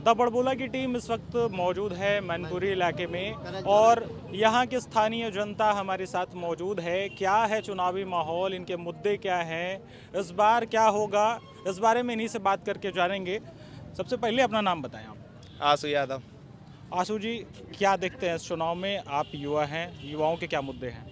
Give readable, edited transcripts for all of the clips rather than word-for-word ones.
The बड़बोला की team इस वक्त मौजूद है मैनपुरी इलाके में और यहाँ के स्थानीय जनता हमारे साथ मौजूद है। क्या है चुनावी माहौल, इनके मुद्दे क्या हैं, इस बार क्या होगा, इस बारे में इन्हीं से बात करके जानेंगे। सबसे पहले अपना नाम बताएं आप। आसू यादव। आशु जी, क्या देखते हैं इस चुनाव में? आप युवा हैं, युवाओं के क्या मुद्दे हैं?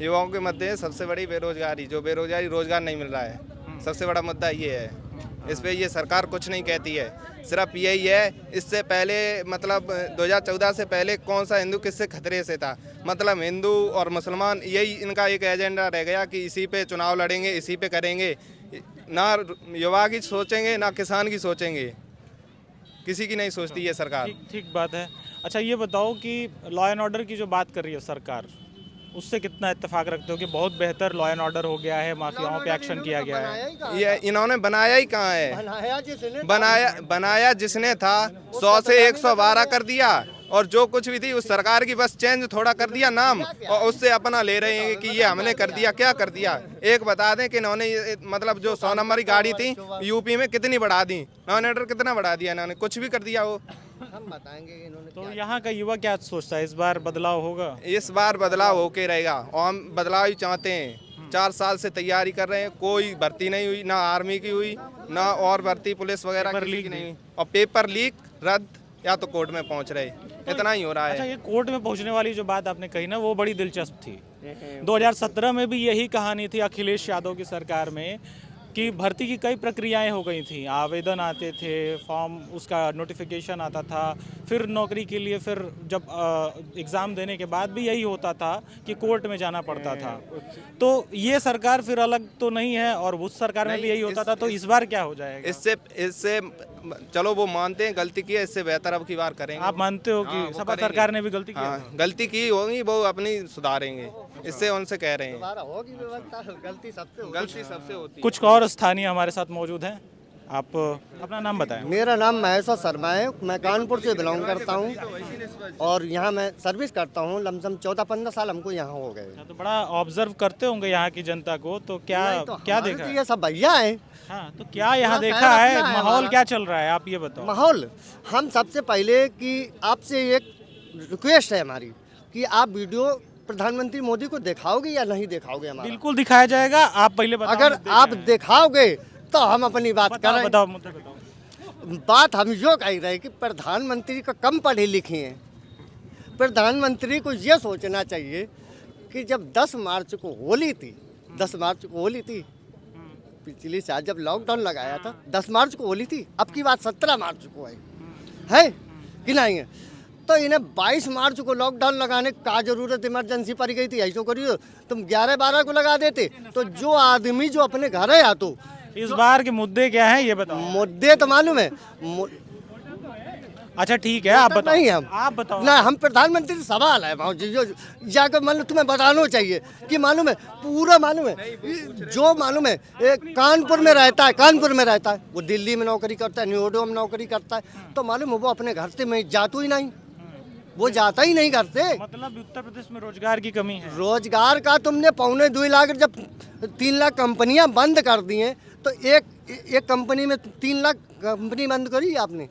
युवाओं के मध्य सबसे बड़ी बेरोजगारी, जो बेरोजगारी रोजगार नहीं मिल रहा है, सबसे बड़ा मुद्दा ये है। इस पे ये सरकार कुछ नहीं कहती है, सिर्फ यही है। इससे पहले मतलब 2014 से पहले कौन सा हिंदू किससे खतरे से था, मतलब हिंदू और मुसलमान, यही इनका एक एजेंडा रह गया कि इसी पे चुनाव लड़ेंगे, इसी पे करेंगे। ना युवा की सोचेंगे ना किसान की सोचेंगे, किसी की नहीं सोचती है सरकार। ठीक बात है। अच्छा ये बताओ कि लॉ एंड ऑर्डर की जो बात कर रही है सरकार, उससे कितना इत्तेफाक रखते हो कि बहुत बेहतर लॉ एंड ऑर्डर हो गया है, माफियाओं पे एक्शन किया गया है? ये इन्होंने बनाया ही कहाँ है? बनाया जिसने था 100 से 112 कर दिया, और जो कुछ भी थी उस सरकार की बस चेंज थोड़ा कर दिया नाम, और उससे अपना ले रहे हैं कि ये हमने कर दिया। क्या कर दिया? एक बता दें कि इन्होंने मतलब जो 100 नंबर की गाड़ी थी यूपी में कितनी बढ़ा दी, लॉ एंड ऑर्डर कितना बढ़ा दिया इन्होंने? कुछ भी कर दिया वो। हम बताएंगे इन्होंने। तो यहाँ का युवा क्या सोचता है, इस बार बदलाव होगा? इस बार बदलाव होके रहेगा, और हम बदलाव ही चाहते हैं। 4 साल से तैयारी कर रहे हैं, कोई भर्ती नहीं हुई, ना आर्मी की हुई, ना और भर्ती पुलिस वगैरह किसी की नहीं हुई, और पेपर लीक, रद्द, या तो कोर्ट में पहुंच रहे, इतना ही हो रहा अच्छा, है। ये कोर्ट में पहुंचने वाली जो बात आपने कही ना, वो बड़ी दिलचस्प थी। 2017 में भी यही कहानी थी अखिलेश यादव की सरकार में कि भर्ती की कई प्रक्रियाएं हो गई थी, आवेदन आते थे, फॉर्म, उसका नोटिफिकेशन आता था, फिर नौकरी के लिए, फिर जब एग्ज़ाम देने के बाद भी यही होता था कि कोर्ट में जाना पड़ता था। तो ये सरकार फिर अलग तो नहीं है, और उस सरकार में भी यही होता था, तो इस बार क्या हो जाएगा? इससे चलो वो मानते हैं गलती की है, इससे बेहतर अब की बार करेंगे। आप मानते हो कि सपा सरकार ने भी गलती की? हाँ, गलती की होगी, वो अपनी सुधारेंगे, इससे उनसे कह रहे हैं। दोबारा होगी व्यवस्था, गलती सबसे होती है। कुछ और स्थानीय हमारे साथ मौजूद हैं। आप अपना नाम बताएं। मेरा नाम महेश्वर शर्मा है, मैं कानपुर से बिलोंग करता हूँ और यहाँ मैं सर्विस करता हूँ। लमसम 14-15 साल हमको यहाँ हो गए। तो बड़ा ऑब्जर्व करते होंगे यहाँ की जनता को, तो क्या देखा है? ये सब भैया है। हाँ, तो क्या यहाँ देखा है, माहौल क्या चल रहा है, आप ये बताओ। माहौल, हम सबसे पहले कि आपसे एक रिक्वेस्ट है हमारी कि आप वीडियो प्रधानमंत्री मोदी को दिखाओगे या नहीं दिखाओगे? हमारा बिल्कुल दिखाया जाएगा, आप पहले बताओ। अगर आप दिखाओगे तो हम अपनी बात करें। बताओ, मुझे बताओ। बात हम यो कह रहे हैं कि प्रधानमंत्री को कम पढ़े लिखे हैं। प्रधानमंत्री को ये सोचना चाहिए कि जब 10 मार्च को होली थी, 10 मार्च को होली थी, पिछली साल जब लॉकडाउन लगाया था 10 मार्च को होली थी, अब की बात 17 मार्च को है कि नहीं है? तो इन्हें 22 मार्च को लॉकडाउन लगाने का जरूरत, इमरजेंसी पड़ गई थी, ऐसा करिए तुम 11-12 को लगा देते तो जो आदमी जो अपने घर है, या तो इस बार के मुद्दे क्या हैं ये बताओ। मुद्दे तो मालूम है। अच्छा ठीक है, आप बताओ। नहीं, आप बताओ ना, हम प्रधानमंत्री सवाल है जो जाकर मान लो तुम्हें बताना चाहिए कि मालूम है, पूरा मालूम है, जो मालूम है कानपुर में रहता है, वो दिल्ली में नौकरी करता है, नोएडा में नौकरी करता है, तो मालूम है वो अपने घर से मैं जाता ही नहीं, वो जाता ही नहीं घर से। मतलब उत्तर प्रदेश में रोजगार की कमी है। रोजगार का तुमने 2.25 लाख, जब 3 लाख कंपनियां बंद कर दी हैं, तो एक कंपनी में 3 लाख कंपनी बंद करी आपने,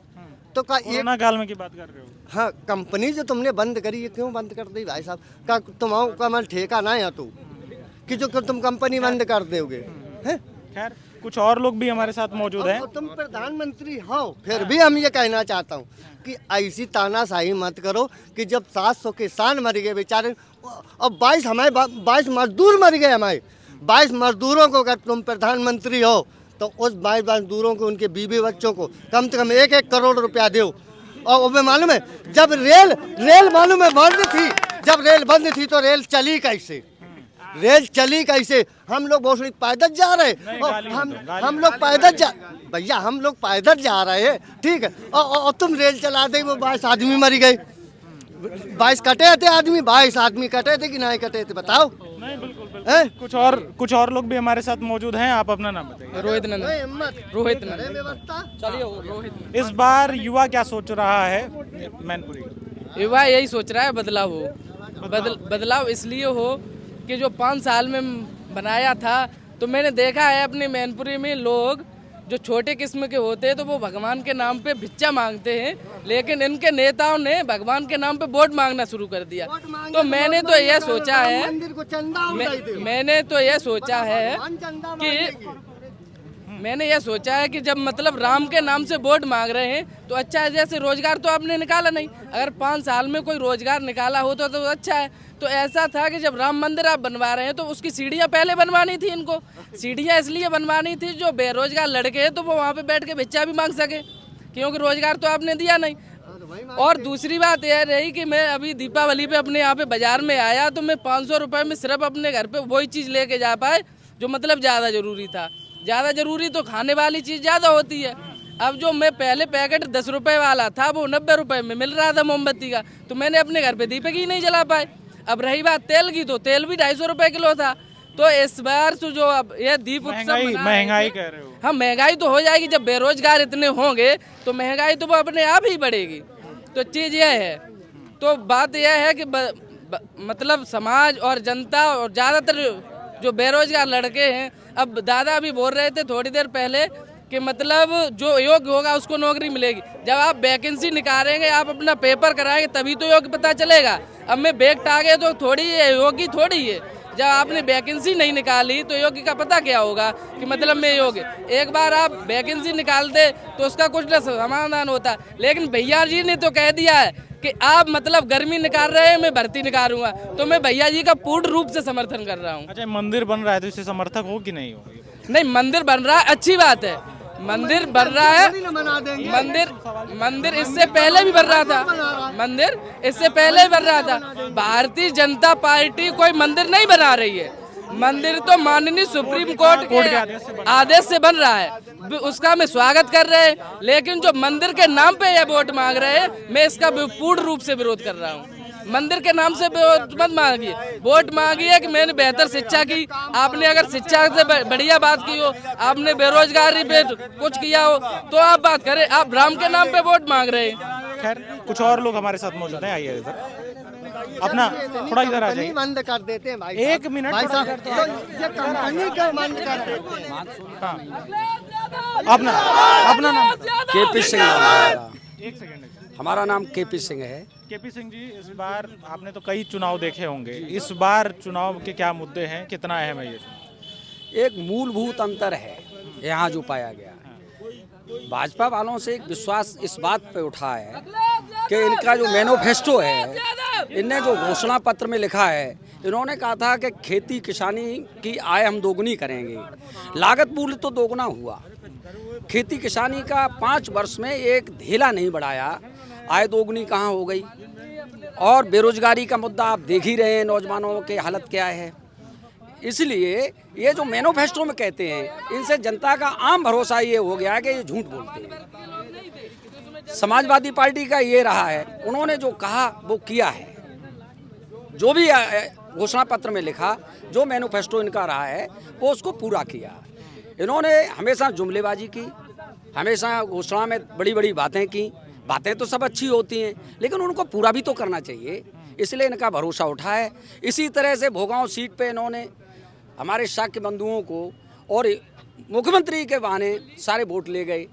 तो का कोरोना काल में की बात कर रहे हो? हाँ, कंपनी जो तुमने बंद करी है, क्यों बंद कर दी भाई साहब? का तुम्हारा का मन ठेका ना है तो कि जो तुम कंपनी बंद कर दोगे हैं? खैर, कुछ और लोग भी हमारे साथ मौजूद हैं। तुम प्रधानमंत्री हो, फिर भी हम ये कहना चाहता हूँ कि ऐसी तानाशाही मत करो कि जब 700 किसान मर गए बेचारे, और 22 मजदूर मर गए हमारे। 22 मजदूरों को अगर तुम प्रधानमंत्री हो तो उस 22 मजदूरों को, उनके बीवी बच्चों को कम से कम 1-1 करोड़ रुपया दो। और वो मालूम है, जब रेल मालूम है बंद थी, जब रेल बंद थी तो रेल चली कैसे? हम लोग बहुत पैदल जा रहे हैं, हम लोग पैदल जा, भैया हम लोग पैदल जा रहे हैं, ठीक है, और तुम रेल चला दे, वो 22 आदमी मर गए। 22 कटे थे आदमी, 22 आदमी कटे थे कि नहीं कटे थे, बताओ। नहीं, बिल्कुल। कुछ और लोग भी हमारे साथ मौजूद हैं। आप अपना नाम बताइए। रोहित नंदन। चलिए, इस बार युवा क्या सोच रहा है मैनपुरी? युवा यही सोच रहा है बदलाव हो। बदलाव इसलिए हो कि जो 5 साल में बनाया था, तो मैंने देखा है अपनी मैनपुरी में लोग जो छोटे किस्म के होते हैं तो वो भगवान के नाम पे भिक्षा मांगते हैं, लेकिन इनके नेताओं ने भगवान के नाम पे वोट मांगना शुरू कर दिया। तो मैंने तो यह सोचा है, मैंने तो यह सोचा है कि मैंने यह सोचा है कि जब मतलब राम के नाम से वोट मांग रहे हैं तो अच्छा है, जैसे रोजगार तो आपने निकाला नहीं, अगर 5 साल में कोई रोजगार निकाला होता तो अच्छा है। तो ऐसा था कि जब राम मंदिर आप बनवा रहे हैं तो उसकी सीढ़ियाँ पहले बनवानी थी इनको। सीढ़ियाँ इसलिए बनवानी थी जो बेरोजगार लड़के हैं तो वो वहाँ पे बैठ के भिक्षा भी मांग सके, क्योंकि रोजगार तो आपने दिया नहीं। और दूसरी बात यह रही कि मैं अभी दीपावली पे अपने यहाँ पे बाजार में आया तो मैं 500 रुपये में सिर्फ अपने घर पे वही चीज़ लेके जा पाए जो मतलब ज़्यादा ज़रूरी था। ज़्यादा ज़रूरी तो खाने वाली चीज़ ज़्यादा होती है। अब जो मैं पहले पैकेट 10 रुपये वाला था वो 90 रुपये में मिल रहा था मोमबत्ती का, तो मैंने अपने घर पे दीपक ही नहीं जला पाए। अब रही बात तेल की, तो तेल भी 250 रुपये किलो था। तो इस बार तो जो अब ये दीप उत्सव महंगाई कह रहे हो? हाँ, महंगाई तो हो जाएगी, जब बेरोजगार इतने होंगे तो महंगाई तो वो अपने आप ही बढ़ेगी। तो चीज़ यह है, तो बात यह है कि मतलब समाज और जनता और ज़्यादातर जो बेरोजगार लड़के हैं, अब दादा भी बोल रहे थे थोड़ी देर पहले कि मतलब जो योग्य होगा उसको नौकरी मिलेगी। जब आप वैकेंसी निकालेंगे, आप अपना पेपर कराएंगे तभी तो योग्य पता चलेगा। अब मैं बैग टागे तो थोड़ी योग्य थोड़ी है, जब आपने वैकेंसी नहीं निकाली तो योग्य का पता क्या होगा कि मतलब मैं योग्य। एक बार आप वैकेंसी निकाल दे तो उसका कुछ न समाधान होता, लेकिन भैया जी ने तो कह दिया है कि आप मतलब गर्मी निकाल रहे हैं, मैं भर्ती निकालूंगा। तो मैं भैया जी का पूर्ण रूप से समर्थन कर रहा हूँ। अच्छा, मंदिर बन रहा है तो इससे समर्थक हो कि नहीं हो? नहीं, मंदिर बन रहा है, अच्छी बात है, मंदिर बन रहा है। मंदिर इससे पहले भी बन रहा था, मंदिर इससे पहले भी बन रहा था। भारतीय जनता पार्टी कोई मंदिर नहीं बना रही है, मंदिर तो माननीय सुप्रीम कोर्ट के आदेश से बन रहा है, उसका मैं स्वागत कर रहे हैं। लेकिन जो मंदिर के नाम पे ये वोट मांग रहे हैं, मैं इसका पूर्ण रूप से विरोध कर रहा हूँ। मंदिर के नाम से वोट मत मांगिए, वोट मांगिए कि मैंने बेहतर शिक्षा की, आपने अगर शिक्षा से बढ़िया बात की हो, आपने बेरोजगारी पे कुछ किया हो तो आप बात करें। आप राम के नाम पे वोट मांग रहे हैं। खैर, कुछ और लोग हमारे साथ मौजूद हैं, आइए इधर, अपना थोड़ा इधर आ जाइए। बंद कर देते हैं भाई, 1 मिनट भाई थोड़ा साहब, इधर तो ये कंपनी का बंद कर देते हैं। हाँ, अपना नाम केपी सिंह नाम है हमारा। 1 सेकंड। हमारा नाम केपी सिंह है। केपी सिंह जी, इस बार आपने तो कई चुनाव देखे होंगे, इस बार चुनाव के क्या मुद्दे हैं, कितना अहम है ये चुनाव? एक मूलभूत अंतर है यहाँ जो पाया गया है। भाजपा वालों से एक विश्वास इस बात पे उठा है कि इनका जो मैनिफेस्टो है, इनने जो घोषणा पत्र में लिखा है, इन्होंने कहा था कि खेती किसानी की आय हम दोगुनी करेंगे। लागत मूल्य तो दोगुना हुआ, खेती किसानी का 5 वर्ष में एक धेला नहीं बढ़ाया, आय दोगुनी कहाँ हो गई। और बेरोजगारी का मुद्दा आप देख ही रहे हैं, नौजवानों की हालत क्या है। इसलिए ये जो मैनिफेस्टो में कहते हैं, इनसे जनता का आम भरोसा ये हो गया है कि ये झूठ बोलते हैं। समाजवादी पार्टी का ये रहा है, उन्होंने जो कहा वो किया है, जो भी घोषणा पत्र में लिखा, जो मैनिफेस्टो इनका रहा है वो उसको पूरा किया। इन्होंने हमेशा जुमलेबाजी की, हमेशा घोषणा में बड़ी बड़ी बातें की। बातें तो सब अच्छी होती हैं, लेकिन उनको पूरा भी तो करना चाहिए, इसलिए इनका भरोसा उठा है। इसी तरह से भोगांव सीट पे इन्होंने हमारे शाक्य बंधुओं को और मुख्यमंत्री के बहाने सारे वोट ले गए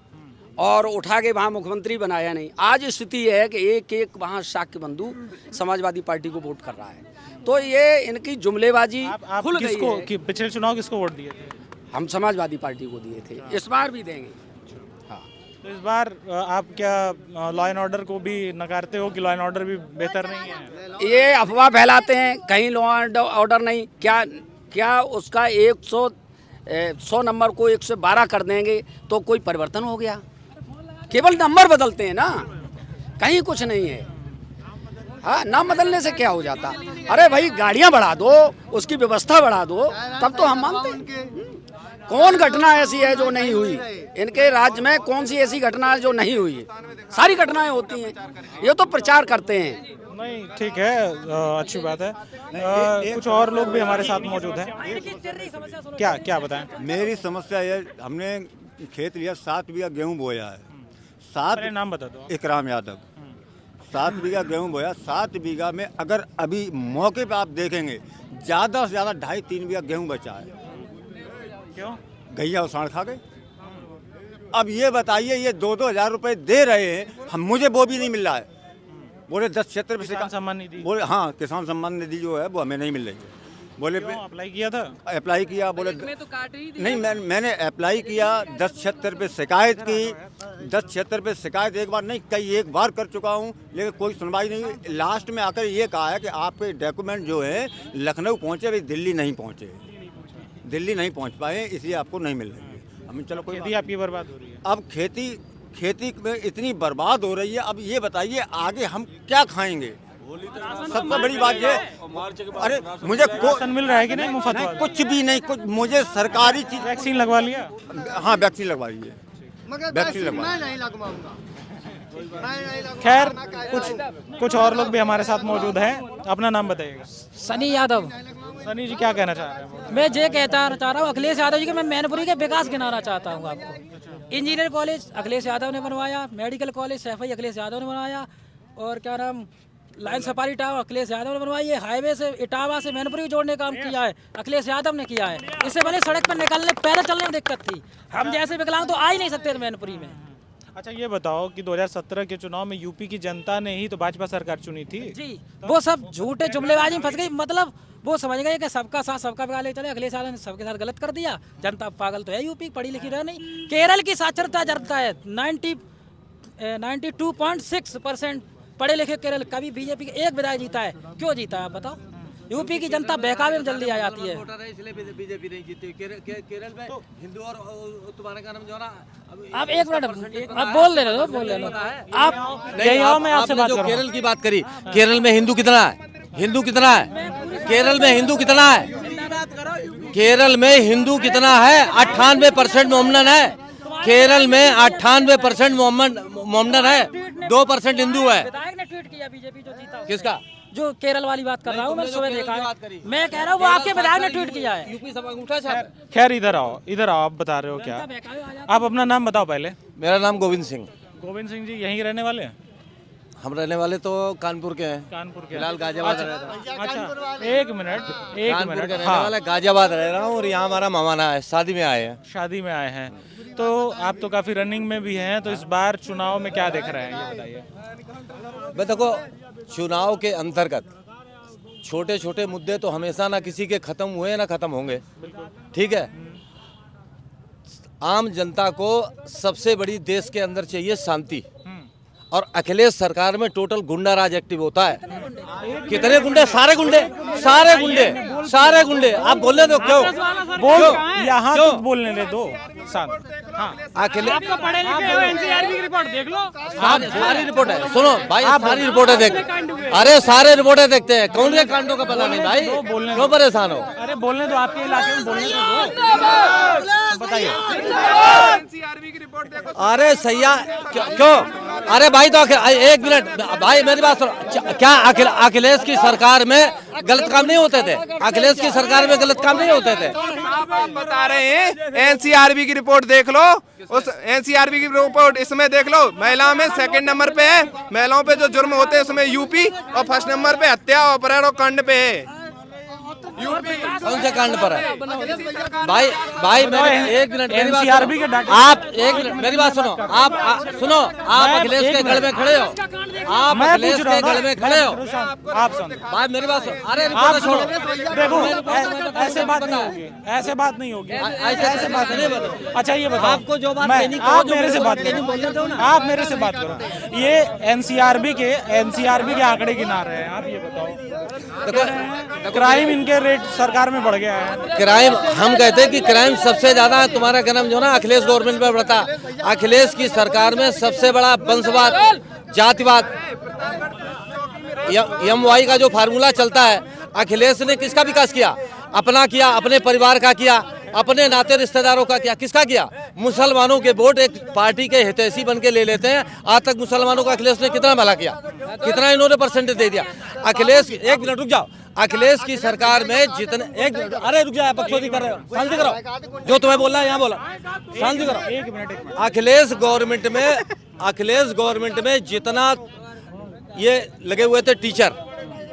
और उठा के वहाँ मुख्यमंत्री बनाया नहीं। आज स्थिति है कि एक वहाँ शाक्य बंधु समाजवादी पार्टी को वोट कर रहा है। तो ये इनकी जुमलेबाजी आप खुल गई किसको है। कि पिछले चुनाव किसको वोट दिए थे? हम समाजवादी पार्टी को दिए थे, इस बार भी देंगे। हाँ, तो इस बार आप क्या लॉ एंड ऑर्डर को भी नकारते हो कि लॉ एंड ऑर्डर भी बेहतर नहीं है? ये अफवाह फैलाते हैं, कहीं लॉ एंड ऑर्डर नहीं। क्या उसका 100 नंबर को 112 कर देंगे तो कोई परिवर्तन हो गया? केवल नंबर बदलते हैं ना, कहीं कुछ नहीं है। हाँ, नाम बदलने से क्या हो जाता? अरे भाई, गाड़ियां बढ़ा दो, उसकी व्यवस्था बढ़ा दो, तब तो हम मानते हैं। कौन घटना ऐसी है जो नहीं हुई इनके राज्य में? कौन सी ऐसी घटना है जो नहीं हुई? सारी घटनाएं होती हैं, ये तो प्रचार करते हैं। नहीं, ठीक है, अच्छी बात है। कुछ और लोग भी हमारे साथ मौजूद हैं। क्या बताएं? मेरी समस्या ये, हमने खेत लिया, 7 बीघा गेहूं बोया है। मेरे नाम बता दो। इकराम यादव। 7 बीघा गेहूं बोया। 7 बीघा में अगर अभी मौके पे आप देखेंगे, ज़्यादा से ज़्यादा 2.5-3 बीघा गेहूं बचा है। क्यों? गैया उसाड़ खा गए। अब ये बताइए, ये 2-2 हज़ार रुपए दे रहे हैं, हम मुझे वो भी नहीं मिल रहा है। बोले 10 क्षेत्र पे किसान सम्मान निधि बोले हाँ, किसान सम्मान निधि जो है वो हमें नहीं मिल रही है। बोले अप्लाई किया था? अप्लाई किया, बोले में तो काट ही दिया। नहीं, मैंने अप्लाई किया, 10 क्षेत्र पे शिकायत की, 10 क्षेत्र पे शिकायत एक बार नहीं कई एक बार कर चुका हूँ, लेकिन कोई सुनवाई नहीं हुई। लास्ट में आकर ये कहा है कि आपके डॉक्यूमेंट जो है लखनऊ पहुँचे, अभी दिल्ली नहीं पहुँचे, दिल्ली नहीं पहुँच पाए, इसलिए आपको नहीं मिल रही है। हमें चलो कोई खेती आपकी बर्बाद हो रही है। अब खेती में इतनी बर्बाद हो रही है, अब ये बताइए आगे हम क्या खाएंगे? सबसे बड़ी बात ये, अरे मुझे राशन मिल रहा है कि नहीं मुफ्त वाला? कुछ भी नहीं, कुछ मुझे सरकारी चीज। वैक्सीन लगवा लिया? हाँ, वैक्सीन लगवाई है, मगर वैक्सीन लगवाई। मैं नहीं लगवाऊंगा। खैर कुछ और लोग भी हमारे साथ मौजूद हैं। अपना नाम बताइएगा। सनी यादव। सनी जी क्या कहना चाह रहे हैं? मैं ये कहता चाह रहा हूँ अखिलेश यादव जी के, मैं मैनपुरी के विकास गिनाना चाहता हूँ आपको। इंजीनियर कॉलेज अखिलेश यादव ने बनवाया, मेडिकल कॉलेज सैफई अखिलेश यादव ने बनवाया, और क्या नाम line safari tower Akhilesh Yadav ने बनवाई है। हाईवे से इटावा से मैनपुरी जोड़ने का काम किया है, अखिलेश यादव ने किया है। इससे पहले सड़क पर निकलने पैदल चलने में दिक्कत थी, हम जैसे विकलांग तो आ ही नहीं सकते थे मैनपुरी में। अच्छा ये बताओ कि 2017 के चुनाव में यूपी की जनता ने ही तो भाजपा सरकार चुनी थी। जी, वो सब झूठे जुमलेबाजी में फंस गई। मतलब वो समझ गए कि सबका साथ सबका बिगाड़ ले चले। अखिलेश यादव ने सबके साथ गलत कर दिया। जनता पागल तो है, यूपी पढ़ी लिखी रह नहीं। केरल की साक्षरता जनता है 92.6% पढ़े लिखे केरल। कभी बीजेपी के एक विधायक जीता है? क्यों जीता है आप बताओ? यूपी की जनता बहकावे में जल्दी आ जाती है। इसलिए बीजेपी नहीं जीती। केरल में हिंदू और तुम्हारे का नाम जो ना आप एक मिनट आप बोल ले रहे हो, बोल ले लो आप। यही आओ, मैं आपसे बात करूं। केरल की बात करी, केरल में हिंदू कितना है? हिंदू कितना है केरल में? हिंदू कितना है केरल में? हिंदू कितना है? 98% मोमडन है केरल में। 98% मोमडन है, 2% हिंदू है। विधायक ने ट्वीट किया बीजेपी जो जीता, किसका? जो केरल वाली बात कर रहा हूँ मैं, सुबह देखा है। मैं कह रहा हूँ वो आपके विधायक ने ट्वीट किया है। यूपी सब अंगूठा छाप। खैर इधर आओ, आप बता रहे हो क्या? आप अपना नाम बताओ पहले। मेरा नाम गोविंद सिंह। गोविंद सिंह जी यहीं रहने वाले हैं? हम रहने वाले तो कानपुर के हैं, कानपुर के? फिलहाल गाजियाबाद रह रहा हूं। अच्छा एक मिनट कानपुर के रहने वाला, गाजियाबाद रह रहा हूँ, और यहाँ हमारा मेहमान है, शादी में आए हैं। शादी में आए हैं तो आप तो काफी रनिंग में भी हैं, तो इस बार चुनाव में क्या देख रहे हैं ये बताइए। मैं देखो, चुनाव के अंतर्गत छोटे छोटे मुद्दे तो हमेशा ना किसी के खत्म हुए ना खत्म होंगे, ठीक है। आम जनता को सबसे बड़ी देश के अंदर चाहिए शांति, और अखिलेश सरकार में टोटल गुंडा राज एक्टिव होता है। कितने गुंडे? सारे गुंडे, सारे गुंडे, सारे गुंडे। आप बोलने दो, क्यों बोल यहाँ तो बोलने दे दो। हाँ, अखिलेश पढ़े लिखे हो, एनसीआरबी की रिपोर्ट देख लो। सारी रिपोर्ट है, सुनो भाई, सारी रिपोर्टें देख। अरे सारे रिपोर्टें देखते हैं, कौन से कांडों का पता नहीं भाई, क्यों परेशान हो? अरे बोलने दो, आपके इलाके में बोलने दो, बताइए। अरे सैया क्यों? अरे भाई तो एक मिनट भाई, मेरी बात सुनो। क्या अखिलेश की सरकार में गलत काम नहीं होते थे? अखिलेश की सरकार में गलत काम नहीं होते थे? आप बता रहे हैं एनसीआरबी की रिपोर्ट देख लो, उस एनसीआरबी की रिपोर्ट इसमें देख लो। महिला में 2nd नंबर पे है, महिलाओं पे जो जुर्म होते हैं उसमें यूपी, और 1st नंबर पे हत्या और अपहरण और कांड पे है यूपी। कौन से कांड पर है भाई? एक मिनट, एनसीआरबी के डाटा। आप एक मिनट मेरी बात सुनो। आप सुनो, आप अखिलेश के गढ़ में खड़े हो, आप अखिलेश के गढ़ में खड़े हो। आप सुन भाई मेरी बात सुनो। अरे आप छोड़ो, देखो ऐसे बात नहीं होगी, ऐसे बात नहीं होगी, ऐसे बात नहीं। अच्छा ये बताओ, आपको जो बात मैं, कहनी, आप मेरे से बात करो, आप मेरे से बात करो। ये एनसीआरबी के आंकड़े गिना रहे हैं, आप ये बताओ। क्राइम इनके रेट सरकार में बढ़ गया है। क्राइम, हम कहते हैं कि क्राइम सबसे ज्यादा तुम्हारा जन्म जो ना अखिलेश गवर्नमेंट में बढ़ता। अखिलेश की सरकार में सबसे बड़ा वंशवाद, जातिवाद, MY का जो फार्मूला चलता है, अखिलेश ने किसका विकास किया? अपना किया, अपने परिवार का किया, अपने नाते रिश्तेदारों का किया। किसका किया? मुसलमानों के वोट एक पार्टी के हितैषी बन के ले लेते हैं। आज तक मुसलमानों का अखिलेश ने कितना भला किया, कितना इन्होंने परसेंटेज दे दिया। अखिलेश, एक मिनट रुक जाओ। अखिलेश की सरकार में जितने, एक मिनट, अरे रुक जाओ, बकचोदी कर रहे हो, शांति करो। जो तुम्हें बोलना है यहाँ बोला, शांति करो। एक मिनट। अखिलेश गवर्नमेंट में जितना ये लगे हुए थे टीचर,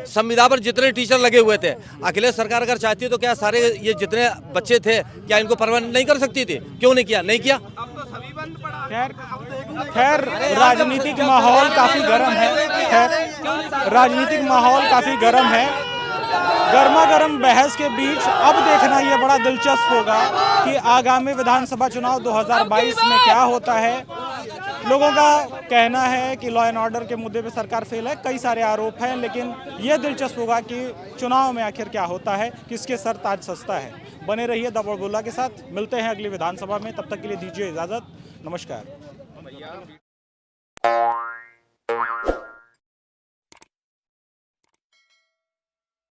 संविदा पर जितने टीचर लगे हुए थे, अखिलेश सरकार अगर चाहती तो क्या सारे ये जितने बच्चे थे क्या इनको परमानेंट नहीं कर सकती थी? क्यों नहीं किया? नहीं किया। अब तो सभी बंद पड़ा खैर राजनीतिक माहौल काफ़ी गर्म है। खैर राजनीतिक माहौल काफ़ी गर्म है। गर्मा गर्म बहस के बीच अब देखना ये बड़ा दिलचस्प होगा कि आगामी विधानसभा चुनाव 2022 में क्या होता है। लोगों का कहना है कि लॉ एंड ऑर्डर के मुद्दे पे सरकार फेल है, कई सारे आरोप हैं, लेकिन यह दिलचस्प होगा कि चुनाव में आखिर क्या होता है, किसके सर ताज सजता है। बने रहिए द बड़बुल्ला के साथ, मिलते हैं अगली विधानसभा में, तब तक के लिए दीजिए इजाज़त, नमस्कार।